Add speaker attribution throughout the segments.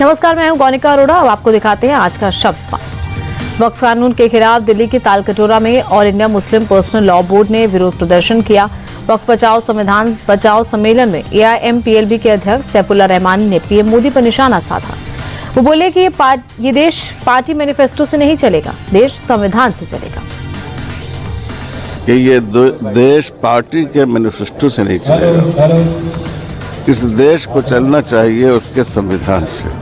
Speaker 1: नमस्कार, मैं हूं गौनिका अरोड़ा। अब आपको दिखाते हैं आज का शब्द। वक्फ कानून के खिलाफ दिल्ली के तालकटोरा में all India Muslim personal law board ने विरोध प्रदर्शन किया। वक्फ बचाओ संविधान बचाओ सम्मेलन में AIMPLB के अध्यक्ष सैफुल्लाह रहमानी ने PM मोदी पर निशाना साधा। वो बोले कि ये देश पार्टी मैनिफेस्टो से नहीं चलेगा, देश संविधान से चलेगा।
Speaker 2: कि ये देश पार्टी के मैनिफेस्टो से नहीं चलेगा, इस देश को चलना चाहिए उसके संविधान से।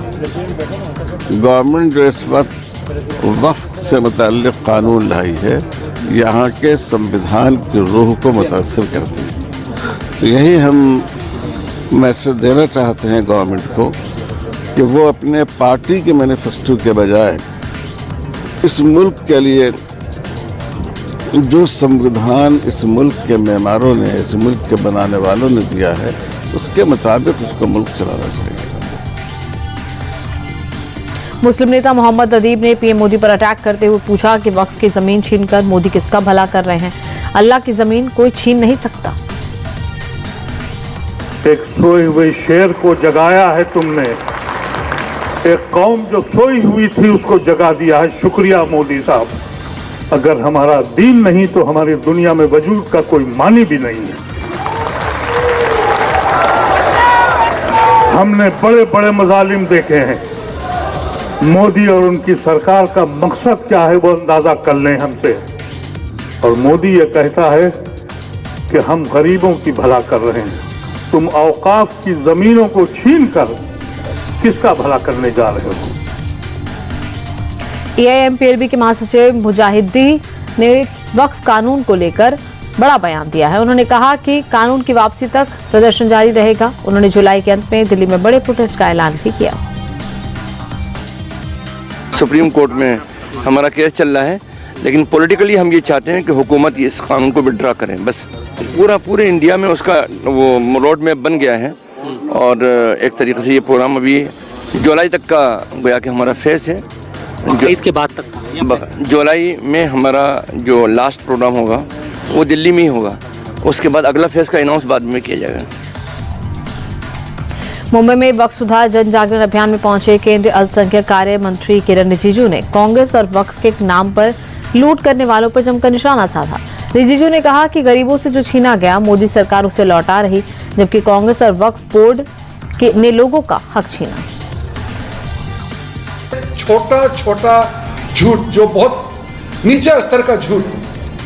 Speaker 2: गवर्नमेंट जो इस वक्त वक्फ से मुताल्लिक कानून लाई है, यहाँ के संविधान की रूह को मुतासिर करती है। तो यही हम मैसेज देना चाहते हैं गवर्नमेंट को कि वो अपने पार्टी के मैनिफेस्टो के बजाय इस मुल्क के लिए जो संविधान इस मुल्क के मेमारों ने, इस मुल्क के बनाने वालों ने दिया है, उसके मुताबिक उसको मुल्क चलाना चाहिए।
Speaker 1: मुस्लिम नेता मोहम्मद अदीब ने PM मोदी पर अटैक करते हुए पूछा कि वक्फ की जमीन छीनकर मोदी किसका भला कर रहे हैं? अल्लाह की जमीन कोई छीन नहीं सकता।
Speaker 3: एक सोए हुए शेर को जगाया है तुमने, एक कौम जो सोई हुई थी उसको जगा दिया है। शुक्रिया मोदी साहब। अगर हमारा दीन नहीं तो हमारी दुनिया में वजूद का कोई मानी भी नहीं है। हमने बड़े बड़े मजालिम देखे हैं। मोदी और उनकी सरकार का मकसद क्या है वो अंदाजा कर लें हमसे। और मोदी ये कहता है कि हम गरीबों की भला कर रहे हैं। तुम औकाफ की जमीनों को छीन कर किसका भला करने जा रहे हो?
Speaker 1: AIMPLB के महासचिव मुजाहिदी ने वक्फ कानून को लेकर बड़ा बयान दिया है। उन्होंने कहा कि कानून की वापसी तक प्रदर्शन जारी रहेगा। उन्होंने जुलाई के अंत में दिल्ली में बड़े प्रोटेस्ट का ऐलान भी किया।
Speaker 4: सुप्रीम कोर्ट में हमारा केस चल रहा है, लेकिन पॉलिटिकली हम ये चाहते हैं कि हुकूमत इस कानून को विड्रॉ करें। बस पूरे इंडिया में उसका वो रोड मैप बन गया है और एक तरीके से ये प्रोग्राम अभी जुलाई तक का गोया कि हमारा फेस है।
Speaker 5: ईद के बाद तक
Speaker 4: जुलाई में हमारा जो लास्ट प्रोग्राम होगा वो दिल्ली में ही होगा। उसके बाद अगला फेज का अनाउंस बाद में किया जाएगा।
Speaker 1: मुंबई में वक्फ सुधार जन जागरण अभियान में पहुंचे केंद्रीय अल्पसंख्यक कार्य मंत्री किरण रिजिजू ने कांग्रेस और वक्फ के नाम पर लूट करने वालों पर जमकर निशाना साधा। रिजिजू ने कहा कि गरीबों से जो छीना गया मोदी सरकार उसे लौटा रही, जबकि कांग्रेस और वक्फ बोर्ड ने लोगों का हक छीना।
Speaker 6: छोटा छोटा झूठ, जो बहुत नीचे स्तर का झूठ,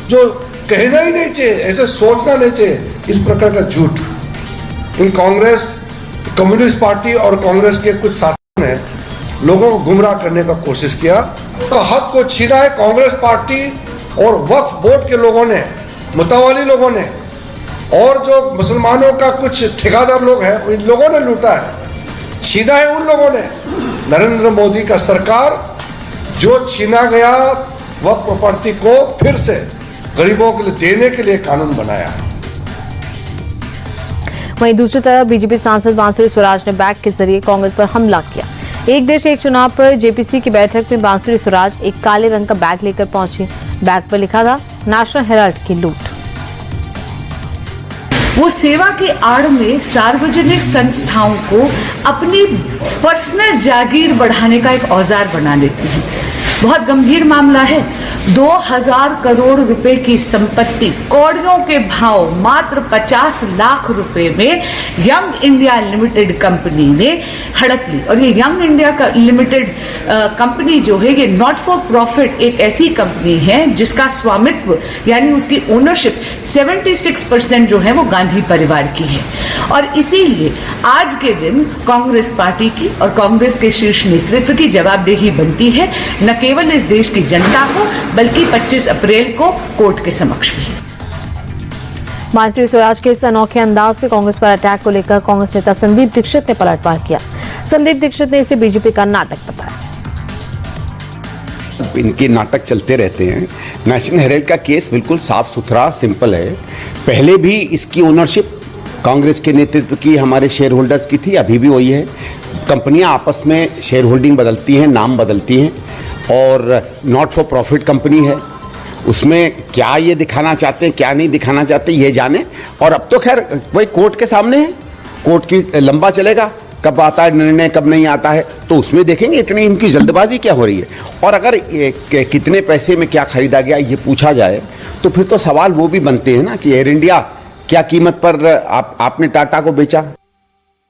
Speaker 6: जो कहना ही नहीं चाहिए, ऐसे सोचना नहीं चाहिए, इस प्रकार का झूठ इन कांग्रेस, कम्युनिस्ट पार्टी और कांग्रेस के कुछ साथियों ने लोगों को गुमराह करने का कोशिश किया। तो हक को छीना है कांग्रेस पार्टी और वक्फ बोर्ड के लोगों ने, मुतावाली लोगों ने, और जो मुसलमानों का कुछ ठेकेदार लोग हैं उन लोगों ने लूटा है, छीना है उन लोगों ने। नरेंद्र मोदी का सरकार जो छीना गया वक्फ प्रॉपर्टी को फिर से गरीबों के लिए देने के लिए कानून बनाया।
Speaker 1: वहीं दूसरी तरफ बीजेपी सांसद बांसुरी सुराज ने बैग के जरिए कांग्रेस पर हमला किया। एक देश एक चुनाव पर JPC की बैठक में बांसुरी सुराज एक काले रंग का बैग लेकर पहुंचे। बैग पर लिखा था नेशनल हेराल्ड की लूट।
Speaker 7: वो सेवा के आड़ में सार्वजनिक संस्थाओं को अपनी पर्सनल जागीर बढ़ाने का एक औजार बना लेती हैं। बहुत गंभीर मामला है। 2000 करोड़ रुपए की संपत्ति कौड़ियों के भाव मात्र 50 लाख रुपए में यंग इंडिया लिमिटेड कंपनी ने हड़प ली। और ये यंग इंडिया लिमिटेड कंपनी जो है, ये नॉट फॉर प्रॉफिट एक ऐसी कंपनी है जिसका स्वामित्व यानी उसकी ओनरशिप 76% जो है वो गांधी परिवार की है। और इसीलिए आज के दिन कांग्रेस पार्टी की और कांग्रेस के शीर्ष नेतृत्व की जवाबदेही बनती है, न केवल इस देश की जनता को बल्कि 25 अप्रैल को कोर्ट के समक्ष भी।
Speaker 1: बांसुरी स्वराज के इस अनोखे अंदाज में कांग्रेस पर अटैक को लेकर कांग्रेस नेता संदीप दीक्षित ने पलटवार किया। संदीप दीक्षित ने इसे बीजेपी का नाटक बताया।
Speaker 8: इनके नाटक चलते रहते हैं। नेशनल हेराल्ड का केस बिल्कुल साफ सुथरा सिंपल है। पहले भी इसकी ओनरशिप कांग्रेस के नेतृत्व की, हमारे शेयर होल्डर्स की थी, अभी भी वही है। कंपनियां आपस में शेयर होल्डिंग बदलती हैं, नाम बदलती हैं, और नॉट फॉर प्रॉफिट कंपनी है। उसमें क्या ये दिखाना चाहते हैं, क्या नहीं दिखाना चाहते, ये जाने। और अब तो खैर वही कोर्ट के सामने है, कोर्ट की लंबा चलेगा, कब आता है निर्णय, कब नहीं आता है, तो उसमें देखेंगे इतनी इनकी जल्दबाजी क्या हो रही है। और अगर कितने पैसे में क्या खरीदा गया ये पूछा जाए तो फिर तो सवाल वो भी बनते हैं ना कि एयर इंडिया क्या कीमत पर आपने टाटा को बेचा।